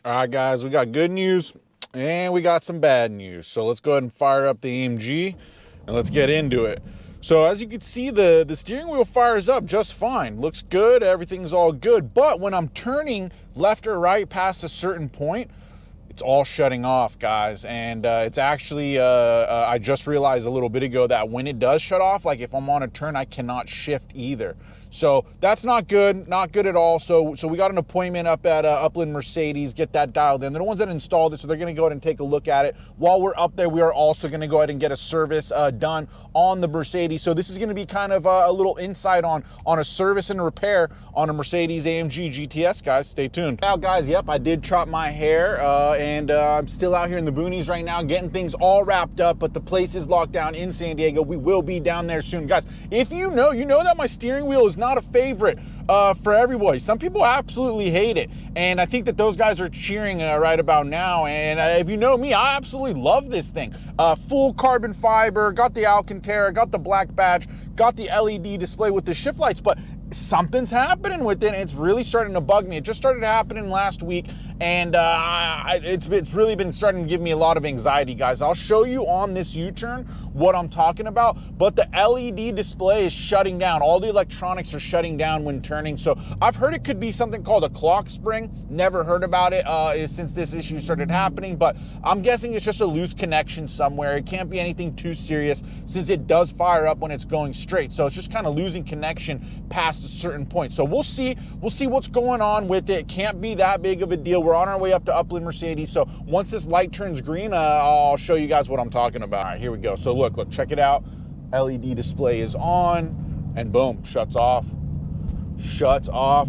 All right, guys, we got good news and we got some bad news. So let's go ahead and fire up the AMG and let's get into it. So as you can see, the steering wheel fires up just fine. Looks good, everything's all good. But when I'm turning left or right past a certain point, it's all shutting off, guys. And it's actually, I just realized a little bit ago that when it does shut off, like if I'm on a turn, I cannot shift either. So that's not good at all. So we got an appointment up at Upland Mercedes, get that dialed in. They're the ones that installed it, so they're gonna go ahead and take a look at it. While we're up there, we are also gonna go ahead and get a service done on the Mercedes. So this is gonna be kind of a little insight on a service and repair on a Mercedes AMG GTS, guys. Stay tuned. Now, guys, yep, I did chop my hair, and I'm still out here in the boonies right now, getting things all wrapped up, but the place is locked down in San Diego. We will be down there soon. Guys, if you know that my steering wheel is not a favorite for everybody. Some people absolutely hate it, and I think that those guys are cheering right about now. And if you know me, I absolutely love this thing. Full carbon fiber, got the Alcantara, got the black badge, got the LED display with the shift lights, but something's happening with it. It's really starting to bug me. It just started happening last week, and it's really been starting to give me a lot of anxiety, guys. I'll show you on this U-turn what I'm talking about, but the LED display is shutting down. All the electronics are shutting down when turning. So I've heard it could be something called a clock spring. Never heard about it since this issue started happening, but I'm guessing it's just a loose connection somewhere. It can't be anything too serious since it does fire up when it's going straight. So it's just kind of losing connection past a certain point. So we'll see what's going on with it. Can't be that big of a deal. We're on our way up to Upland Mercedes. So once this light turns green, I'll show you guys what I'm talking about. All right, here we go. So look, check it out. LED display is on, and boom, shuts off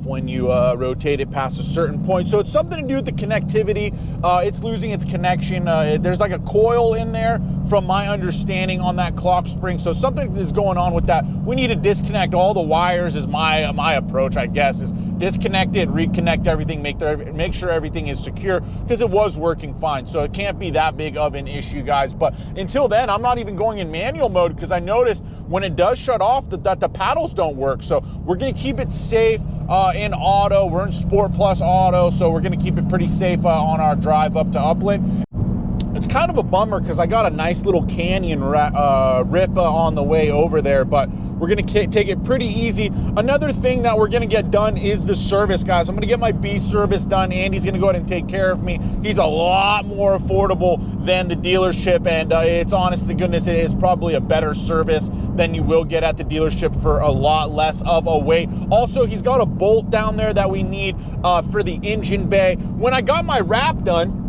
when you rotate it past a certain point. So it's something to do with the connectivity. It's losing its connection. There's like a coil in there from my understanding on that clock spring. So something is going on with that. We need to disconnect all the wires is my approach, I guess, is disconnect it, reconnect everything, make sure everything is secure, because it was working fine. So it can't be that big of an issue, guys. But until then, I'm not even going in manual mode, because I noticed when it does shut off that the paddles don't work. So we're gonna keep it safe in auto. We're in Sport Plus Auto, so we're gonna keep it pretty safe on our drive up to Upland. It's kind of a bummer because I got a nice little canyon rip on the way over there, but we're gonna take it pretty easy. Another thing that we're gonna get done is the service, guys. I'm gonna get my B service done. Andy's gonna go ahead and take care of me. He's a lot more affordable than the dealership, and it's honest to goodness, it is probably a better service than you will get at the dealership for a lot less of a wait. Also, he's got a bolt down there that we need for the engine bay. When I got my wrap done,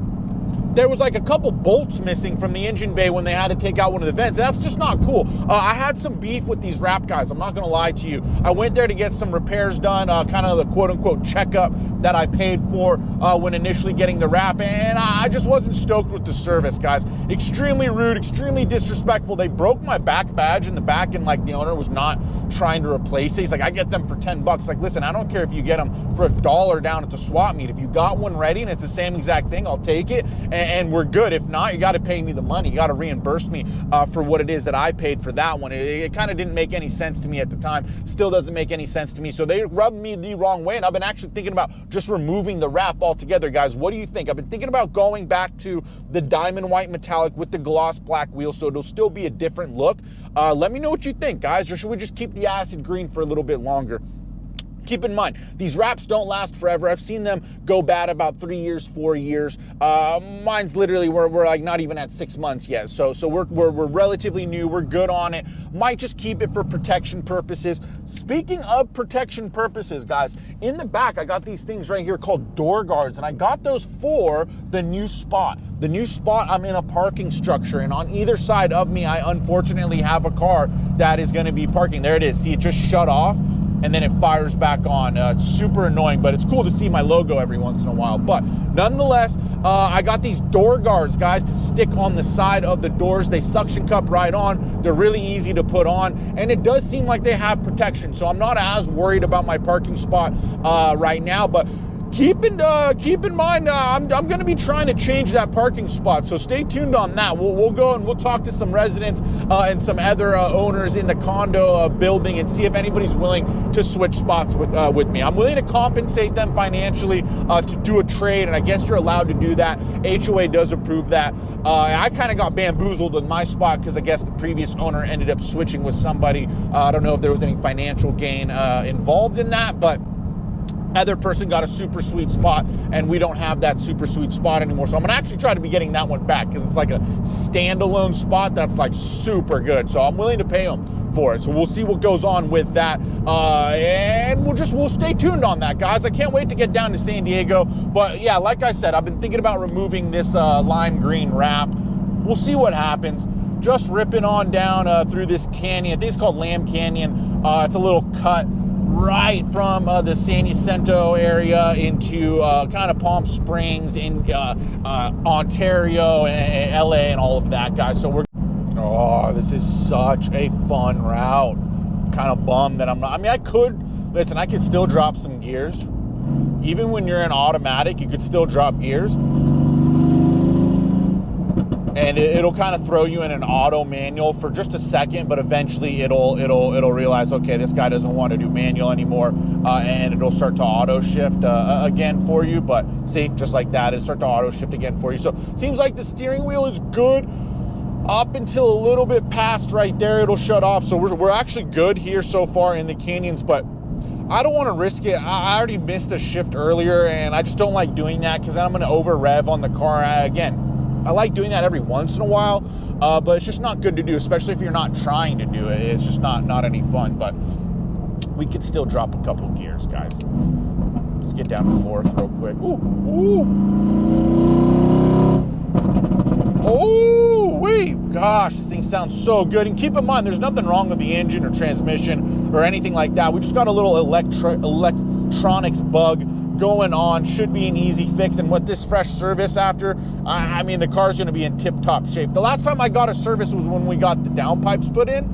there was like a couple bolts missing from the engine bay when they had to take out one of the vents. That's just not cool. I had some beef with these wrap guys. I'm not gonna lie to you. I went there to get some repairs done, kind of the quote unquote checkup that I paid for when initially getting the wrap, and I just wasn't stoked with the service, guys. Extremely rude, extremely disrespectful. They broke my back badge in the back, and like the owner was not trying to replace it. He's like, I get them for 10 bucks. Like, listen, I don't care if you get them for $1 down at the swap meet. If you got one ready and it's the same exact thing, I'll take it. And we're good. If not, you got to pay me the money. You got to reimburse me for what it is that I paid for that one. It kind of didn't make any sense to me at the time. Still doesn't make any sense to me. So they rubbed me the wrong way, and I've been actually thinking about just removing the wrap altogether, guys. What do you think? I've been thinking about going back to the diamond white metallic with the gloss black wheel, so it'll still be a different look. Let me know what you think, guys, or should we just keep the acid green for a little bit longer? Keep in mind, these wraps don't last forever. I've seen them go bad about 3 years, 4 years. Mine's literally, we're like not even at 6 months yet. So we're relatively new. We're good on it. Might just keep it for protection purposes. Speaking of protection purposes, guys, in the back, I got these things right here called door guards, and I got those for the new spot. The new spot, I'm in a parking structure, and on either side of me, I unfortunately have a car that is gonna be parking. There it is. See, it just shut off, and then it fires back on. It's super annoying, but it's cool to see my logo every once in a while. But nonetheless, I got these door guards, guys, to stick on the side of the doors. They suction cup right on. They're really easy to put on, and it does seem like they have protection. So I'm not as worried about my parking spot right now, but keep in mind, I'm going to be trying to change that parking spot, so stay tuned on that. We'll go and we'll talk to some residents and some other owners in the condo building and see if anybody's willing to switch spots with me. I'm willing to compensate them financially to do a trade, and I guess you're allowed to do that. HOA does approve that. I kind of got bamboozled in my spot because I guess the previous owner ended up switching with somebody. I don't know if there was any financial gain involved in that, but other person got a super sweet spot and we don't have that super sweet spot anymore. So I'm gonna actually try to be getting that one back because it's like a standalone spot that's like super good. So I'm willing to pay them for it. So we'll see what goes on with that. And we'll stay tuned on that, guys. I can't wait to get down to San Diego. But yeah, like I said, I've been thinking about removing this lime green wrap. We'll see what happens. Just ripping on down through this canyon. I think it's called Lamb Canyon. It's a little cut right from the San Jacinto area into kind of Palm Springs in Ontario and LA and all of that, guys. So this is such a fun route. Kind of bummed that I'm not. I mean, I could still drop some gears. Even when you're in automatic, you could still drop gears. And it'll kind of throw you in an auto manual for just a second, but eventually it'll realize, okay, this guy doesn't want to do manual anymore, and it'll start to auto shift again for you. But see, just like that, it'll start to auto shift again for you. So it seems like the steering wheel is good up until a little bit past right there. It'll shut off. So we're actually good here so far in the canyons, but I don't want to risk it. I already missed a shift earlier, and I just don't like doing that because then I'm going to over rev on the car again. I like doing that every once in a while, but it's just not good to do, especially if you're not trying to do it. It's just not any fun, but we could still drop a couple gears, guys. Let's get down to fourth real quick. Ooh. Oh, wait. Gosh, this thing sounds so good. And keep in mind, there's nothing wrong with the engine or transmission or anything like that. We just got a little electronics bug going on. Should be an easy fix, and with this fresh service after, I mean, the car's going to be in tip-top shape. The last time I got a service was when we got the downpipes put in,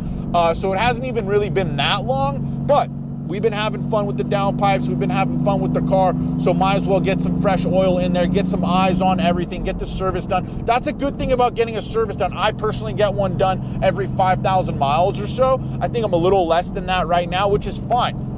so it hasn't even really been that long, but we've been having fun with the downpipes. We've been having fun with the car, so might as well get some fresh oil in there, get some eyes on everything, get the service done. That's a good thing about getting a service done. I personally get one done every 5,000 miles or so. I think I'm a little less than that right now, which is fine.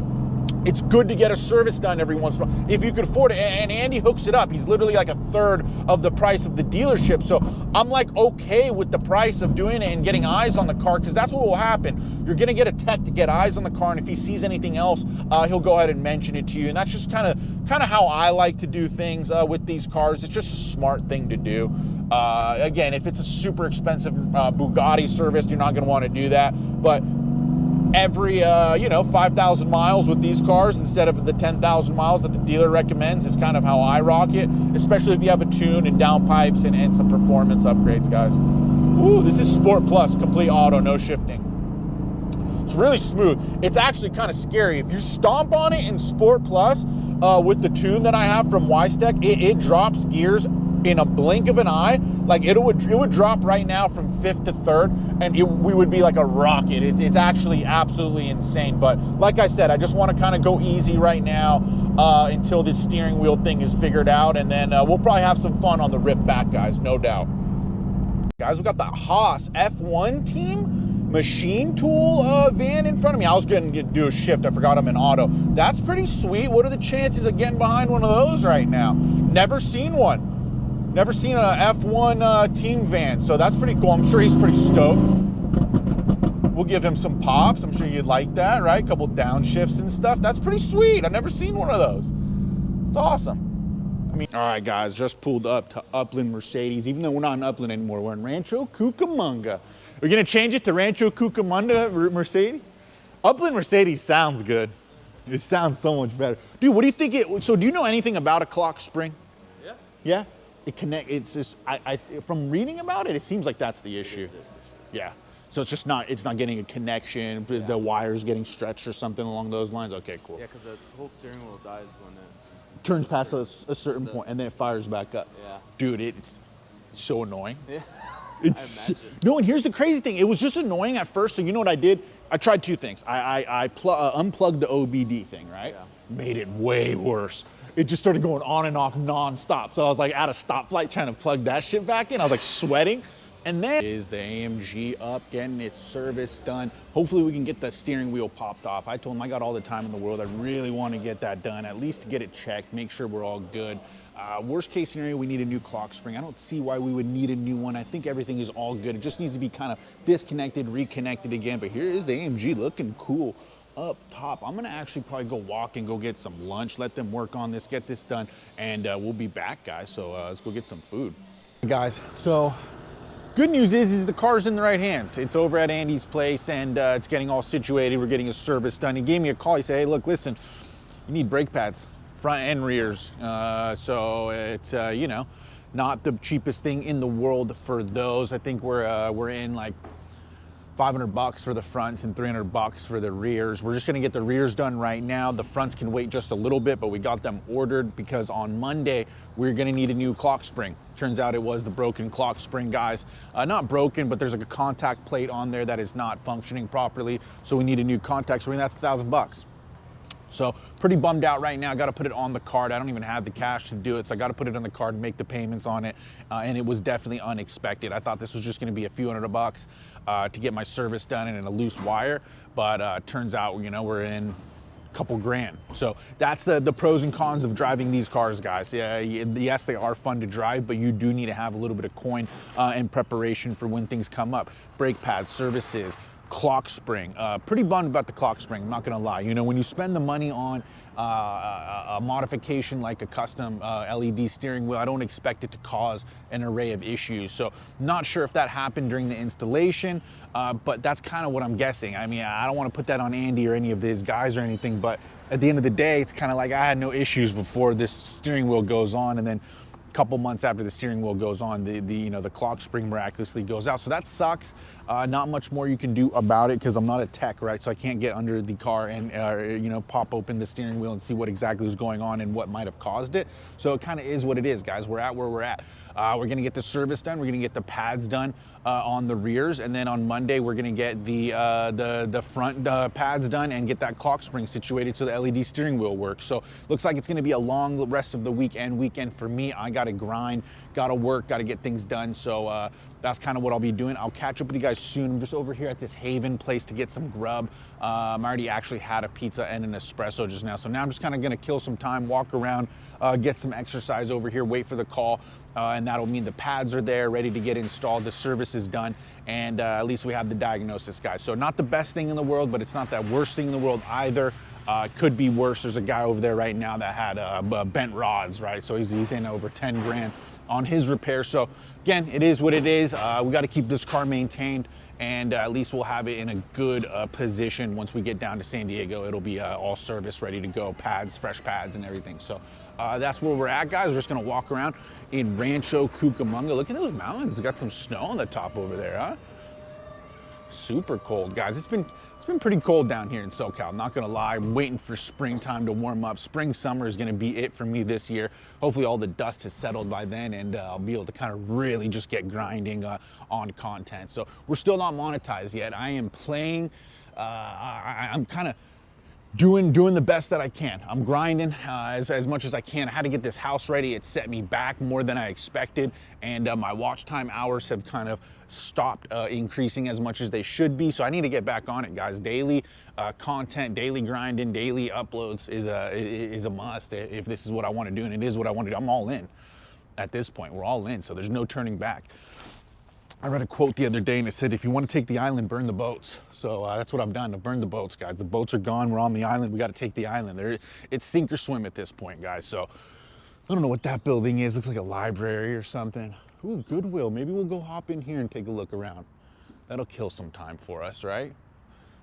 It's good to get a service done every once in a while if you could afford it. And Andy hooks it up. He's literally like a third of the price of the dealership. So I'm like okay with the price of doing it and getting eyes on the car, because that's what will happen. You're going to get a tech to get eyes on the car, and if he sees anything else, he'll go ahead and mention it to you. And that's just kind of how I like to do things with these cars. It's just a smart thing to do. Again, if it's a super expensive Bugatti service, you're not going to want to do that. But every 5,000 miles with these cars instead of the 10,000 miles that the dealer recommends is kind of how I rock it, especially if you have a tune and downpipes and some performance upgrades, guys. Ooh, this is Sport Plus, complete auto, no shifting. It's really smooth. It's actually kind of scary. If you stomp on it in Sport Plus with the tune that I have from Wistek, it drops gears in a blink of an eye. Like it would drop right now from 5th to 3rd, and we would be like a rocket. It's actually absolutely insane. But like I said, I just want to kind of go easy right now until this steering wheel thing is figured out, and then we'll probably have some fun on the rip back, guys, no doubt. Guys, we got the Haas F1 team machine tool van in front of me. I was going to do a shift. I forgot I'm in auto. That's pretty sweet. What are the chances of getting behind one of those right now? Never seen one. Never seen a F1 team van, so that's pretty cool. I'm sure he's pretty stoked. We'll give him some pops. I'm sure you'd like that, right? A couple downshifts and stuff. That's pretty sweet. I've never seen one of those. It's awesome. I mean, all right, guys, just pulled up to Upland Mercedes. Even though we're not in Upland anymore, we're in Rancho Cucamonga. We're gonna change it to Rancho Cucamonga Mercedes. Upland Mercedes sounds good. It sounds so much better. Dude, what do you think so do you know anything about a clock spring? Yeah. Yeah? It's just, from reading about it, it seems like that's the issue. Yeah. So it's not getting a connection, the wire's getting stretched or something along those lines. Okay, cool. Yeah, because the whole steering wheel dies when it turns past a certain point, and then it fires back up. Yeah. Dude, it's so annoying. Yeah. It's no, and here's the crazy thing. It was just annoying at first. So you know what I did? I tried two things. I unplugged the OBD thing, right? Yeah. Made it way worse. it just started going on and off nonstop. So I was like at a stoplight trying to plug that shit back in. I was like sweating. And then is the AMG up, getting its service done. Hopefully we can get the steering wheel popped off. I told him I got all the time in the world. I really want to get that done, at least to get it checked, make sure we're all good. Worst case scenario, we need a new clock spring. I don't see why we would need a new one. I think everything is all good. It just needs to be kind of disconnected, reconnected again. But here is the AMG looking cool up top. I'm gonna actually probably go walk and go get some lunch, let them work on this, get this done, and we'll be back, guys. So let's go get some food. Hey guys, so good news is the car's in the right hands. It's over at Andy's place and it's getting all situated. We're getting a service done. He gave me a call. He said, hey, look, listen, you need brake pads, front and rears. So it's, you know, not the cheapest thing in the world for those. I think we're in like $500 for the fronts and $300 for the rears. We're just gonna get the rears done right now. The fronts can wait just a little bit, but we got them ordered because on Monday, we're gonna need a new clock spring. Turns out it was the broken clock spring, guys. Not broken, but there's like a contact plate on there that is not functioning properly. So we need a new contact spring, that's $1,000. So pretty bummed out right now. Got to put it on the card. I don't even have the cash to do it. So I got to put it on the card and make the payments on it. And it was definitely unexpected. I thought this was just going to be a few $100 to get my service done and a loose wire. But turns out, you know, we're in a couple grand. So that's the pros and cons of driving these cars, guys. Yeah, yes, they are fun to drive, but you do need to have a little bit of coin in preparation for when things come up. Brake pads, services, clock spring. Pretty bummed about the clock spring, I'm not gonna lie. You know, when you spend the money on a modification like a custom LED steering wheel, I don't expect it to cause an array of issues. So not sure if that happened during the installation, but that's kind of what I'm guessing. I mean, I don't want to put that on Andy or any of these guys or anything, but at the end of the day, it's kind of like I had no issues before this steering wheel goes on, and then couple months after the steering wheel goes on, the clock spring miraculously goes out. So that sucks. Not much more you can do about it because I'm not a tech, right? So I can't get under the car and you know, pop open the steering wheel and see what exactly was going on and what might have caused it. So it kind of is what it is, guys. We're at where we're at. We're gonna get the service done. We're gonna get the pads done on the rears, and then on Monday we're gonna get the front pads done and get that clock spring situated so the LED steering wheel works. So looks like it's gonna be a long rest of the weekend for me. I gotta grind, gotta work, gotta get things done. So that's kind of what I'll be doing. I'll catch up with you guys soon. I'm just over here at this Haven place to get some grub. I already actually had a pizza and an espresso just now. So now I'm just kind of gonna kill some time, walk around, get some exercise over here, wait for the call. And that'll mean the pads are there, ready to get installed, the service is done, and at least we have the diagnosis, guys. So not the best thing in the world, but it's not that worst thing in the world either. Could be worse. There's a guy over there right now that had bent rods, right? So he's in over 10 grand on his repair. So again, it is what it is. We got to keep this car maintained, and at least we'll have it in a good position once we get down to San Diego. It'll be all service, ready to go, pads, fresh pads and everything. So that's where we're at, guys. We're just gonna walk around in Rancho Cucamonga. Look at those mountains. We got some snow on the top over there, huh? Super cold, guys. It's been pretty cold down here in SoCal, not gonna lie. I'm waiting for springtime to warm up. Spring, summer is gonna be it for me this year. Hopefully all the dust has settled by then, and I'll be able to kind of really just get grinding on content. So we're still not monetized yet. I am playing, I'm kind of doing the best that I can. I'm grinding as much as I can. I had to get this house ready. It set me back more than I expected, and my watch time hours have kind of stopped increasing as much as they should be. So I need to get back on it, guys. Daily content, daily grinding, daily uploads is a must if this is what I want to do, and it is what I want to do. I'm all in at this point. We're all in, so there's no turning back. I read a quote the other day and it said, if you want to take the island, burn the boats. So that's what I've done. I've burned the boats, guys. The boats are gone. We're on the island. We got to take the island. It's sink or swim at this point, guys. So I don't know what that building is. Looks like a library or something. Ooh, Goodwill. Maybe we'll go hop in here and take a look around. That'll kill some time for us, right?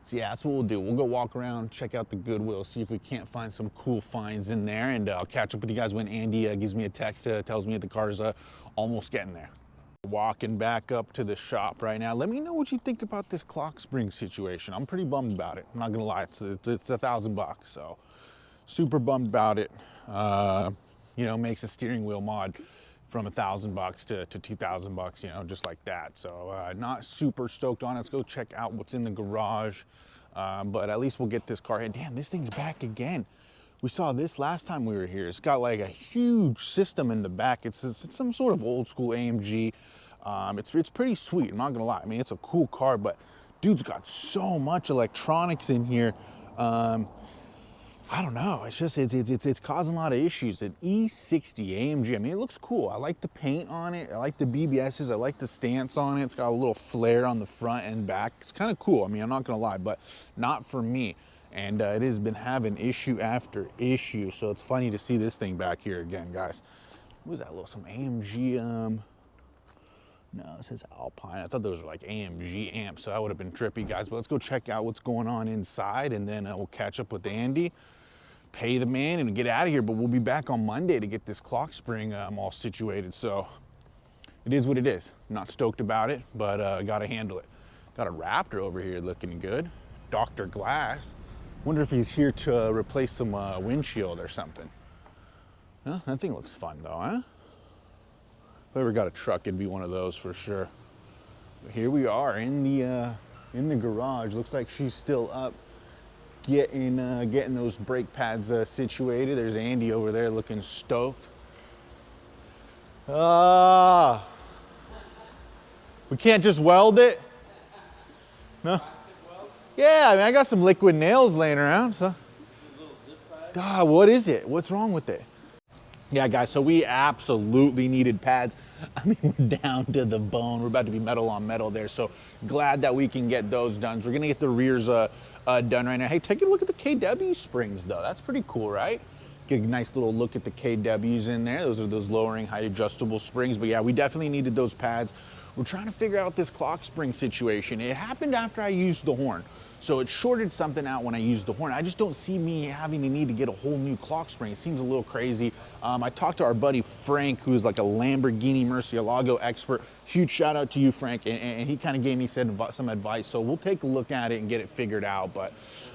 So yeah, that's what we'll do. We'll go walk around, check out the Goodwill, see if we can't find some cool finds in there. And I'll catch up with you guys when Andy gives me a text, tells me the car's almost getting there. Walking back up to the shop right now. Let me know what you think about this clock spring situation. I'm pretty bummed about it. I'm not gonna lie, it's $1,000, so super bummed about it. You know, makes a steering wheel mod from $1,000 to $2,000, you know, just like that. So not super stoked on it. Let's go check out what's in the garage. But at least we'll get this car in. Damn, this thing's back again. We saw this last time we were here. It's got like a huge system in the back. It's some sort of old school AMG. It's pretty sweet, I'm not gonna lie. I mean, it's a cool car, but dude's got so much electronics in here. I don't know, it's causing a lot of issues. An E60 AMG, I mean, it looks cool. I like the paint on it. I like the BBSs. I like the stance on it. It's got a little flare on the front and back. It's kind of cool. I mean, I'm not gonna lie, but not for me. And it has been having issue after issue. So it's funny to see this thing back here again, guys. What is that, some AMG, no, it says Alpine. I thought those were like AMG amps, so that would have been trippy, guys. But let's go check out what's going on inside, and then we'll catch up with Andy, pay the man, and get out of here. But we'll be back on Monday to get this clock spring all situated. So it is what it is. I'm not stoked about it, but gotta handle it. Got a Raptor over here looking good. Dr. Glass. Wonder if he's here to replace some windshield or something. Well, that thing looks fun though, huh? If I ever got a truck, it'd be one of those for sure. But here we are in the garage. Looks like she's still up, getting those brake pads situated. There's Andy over there looking stoked. Ah, we can't just weld it? No. Yeah, I mean, I got some liquid nails laying around. So. What is it? What's wrong with it? Yeah, guys, so we absolutely needed pads. I mean, we're down to the bone. We're about to be metal on metal there, so glad that we can get those done. So we're gonna get the rears done right now. Hey, take a look at the KW springs, though. That's pretty cool, right? Get a nice little look at the KWs in there. Those are those lowering height adjustable springs. But yeah, we definitely needed those pads. We're trying to figure out this clock spring situation. It happened after I used the horn. So it shorted something out when I used the horn. I just don't see me having the need to get a whole new clock spring. It seems a little crazy. I talked to our buddy Frank, who's like a Lamborghini Murcielago expert. Huge shout out to you, Frank. And he kind of gave me some advice. So we'll take a look at it and get it figured out. But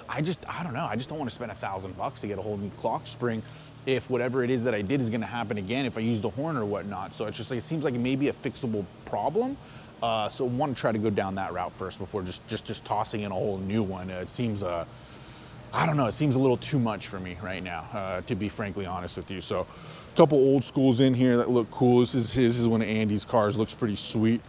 I don't know. I just don't want to spend $1,000 to get a whole new clock spring if whatever it is that I did is going to happen again if I use the horn or whatnot. So it's just like, it seems like it may be a fixable problem. So I want to try to go down that route first before just tossing in a whole new one. It seems, I don't know, it seems a little too much for me right now, to be frankly honest with you. So a couple old schools in here that look cool. This is one of Andy's cars, looks pretty sweet.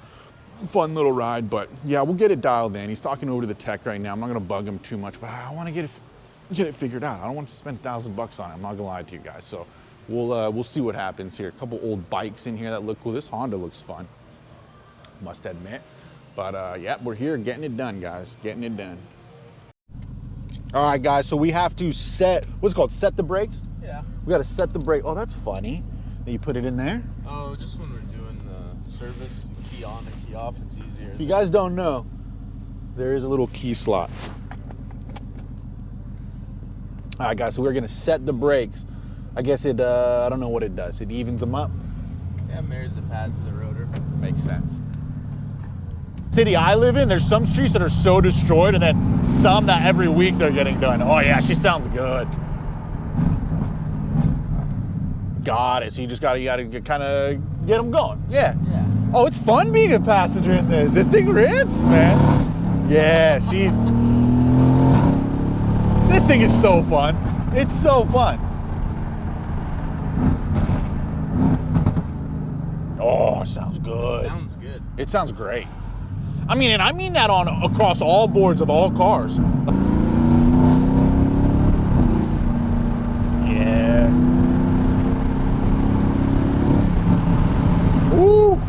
Fun little ride, but yeah, we'll get it dialed in. He's talking over to the tech right now. I'm not gonna bug him too much, but I want to get it figured out. I don't want to spend $1,000 on it. I'm not gonna lie to you guys. So we'll see what happens here. A couple old bikes in here that look cool. This Honda looks fun, must admit. But yeah, we're here getting it done, guys. Getting it done. All right, guys. So we have to set what's it called? Set the brakes. Yeah. We got to set the brake. Oh, that's funny. You put it in there. Oh, just when we're doing the service, key on and key off, it's easier. If you guys don't know, there is a little key slot. All right, guys, so we're gonna set the brakes. I guess it, I don't know what it does. It evens them up. Yeah, mirrors the pad to the rotor. Makes sense. City I live in, there's some streets that are so destroyed and then some that every week they're getting done. Oh yeah, she sounds good. Got it, so you gotta kind of get them going. Yeah. Yeah. Oh, it's fun being a passenger in this. This thing rips, man. Yeah, this thing is so fun. It's so fun. Oh, it sounds good. It sounds good. It sounds great. I mean, and I mean that across all boards of all cars. Yeah. Ooh.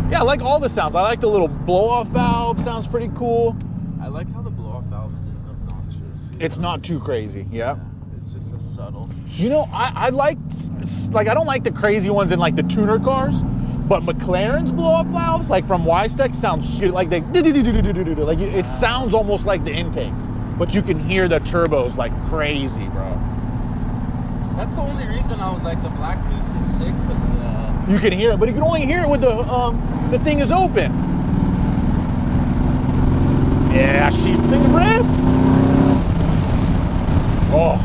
Yeah, I like all the sounds. I like the little blow-off valve. Sounds pretty cool. I like how the blow-off valve isn't obnoxious. It's not too crazy. Yeah. It's just a subtle. You know, I like I don't like the crazy ones in like the tuner cars, but McLaren's blow-up valves, like from Wistek, sounds shit. Like they like it sounds almost like the intakes, but you can hear the turbos like crazy, bro. That's the only reason I was like, the Black Goose is sick, because you can hear it, but you can only hear it with the thing is open. Yeah, she's thing rips. Oh.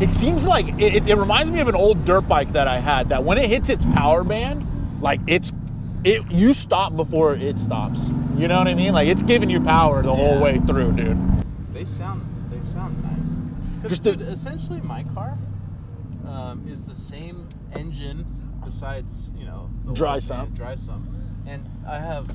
It seems like it reminds me of an old dirt bike that I had, that when it hits its power band, like you stop before it stops. You know what I mean? Like it's giving you power the whole way through, dude. they sound nice. Just Dude, essentially my car is the same engine besides, you know, the Dry sump. dry sump, and I have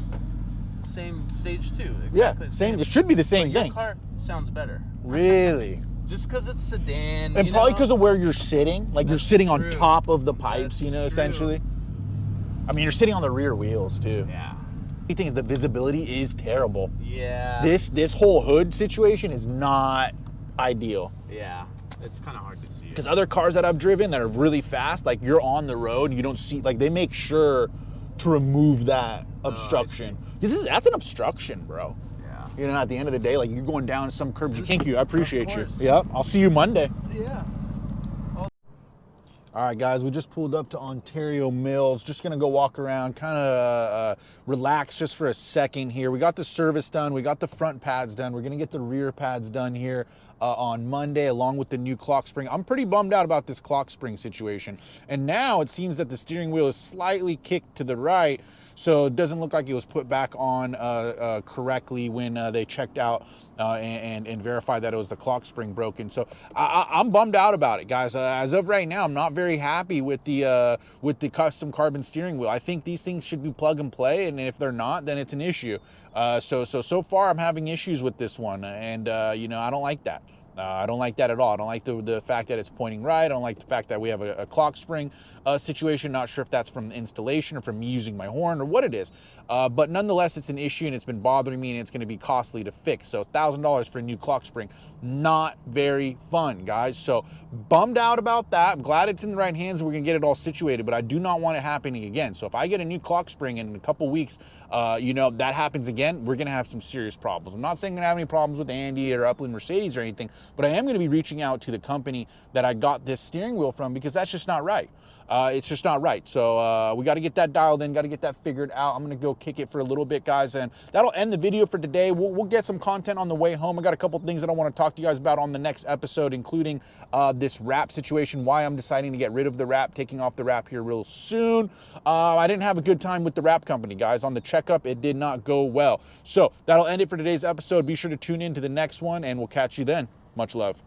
same stage 2. Exactly Yeah, the same. It should be the same but thing. Your car sounds better. Really? Just because it's sedan. And you probably know? because of where you're sitting. Like, you're That's sitting on true. top of the pipes, you know, That's essentially. I mean, you're sitting on the rear wheels, too. Yeah. The thing is, the visibility is terrible. Yeah. This whole hood situation is not ideal. Yeah. It's kind of hard to see. Because other cars that I've driven that are really fast, like, you're on the road, you don't see, like, they make sure to remove that obstruction. That's an obstruction, bro. Yeah. You know, at the end of the day, like, you're going down some curbs. Thank you. I appreciate you. course. Yep. I'll see you Monday. Yeah. All right, guys, we just pulled up to Ontario Mills. Just gonna go walk around, kind of relax just for a second here. We got the service done. We got the front pads done. We're gonna get the rear pads done here on Monday, along with the new clock spring. I'm pretty bummed out about this clock spring situation. And now it seems that the steering wheel is slightly kicked to the right, so it doesn't look like it was put back on correctly when they checked out and verified that it was the clock spring broken. So I'm bummed out about it, guys. As of right now, I'm not very happy with the custom carbon steering wheel. I think these things should be plug and play, and if they're not, then it's an issue. So far I'm having issues with this one, and you know, I don't like that. I don't like that at all. I don't like the fact that it's pointing right. I don't like the fact that we have a clock spring situation. Not sure if that's from the installation or from me using my horn or what it is. But nonetheless, it's an issue and it's been bothering me, and it's going to be costly to fix. So $1,000 for a new clock spring, not very fun, guys. So bummed out about that. I'm glad it's in the right hands and we're going to get it all situated, but I do not want it happening again. So if I get a new clock spring in a couple weeks, you know, that happens again, we're going to have some serious problems. I'm not saying I'm going to have any problems with Andy or Upland Mercedes or anything, but I am going to be reaching out to the company that I got this steering wheel from, because that's just not right. It's just not right. So we got to get that dialed in, got to get that figured out. I'm going to go kick it for a little bit, guys, and that'll end the video for today. We'll get some content on the way home. I got a couple things that I want to talk to you guys about on the next episode, including this wrap situation, why I'm deciding to get rid of the wrap, taking off the wrap here real soon. I didn't have a good time with the wrap company, guys. On the checkup, it did not go well. So that'll end it for today's episode. Be sure to tune in to the next one, and we'll catch you then. Much love.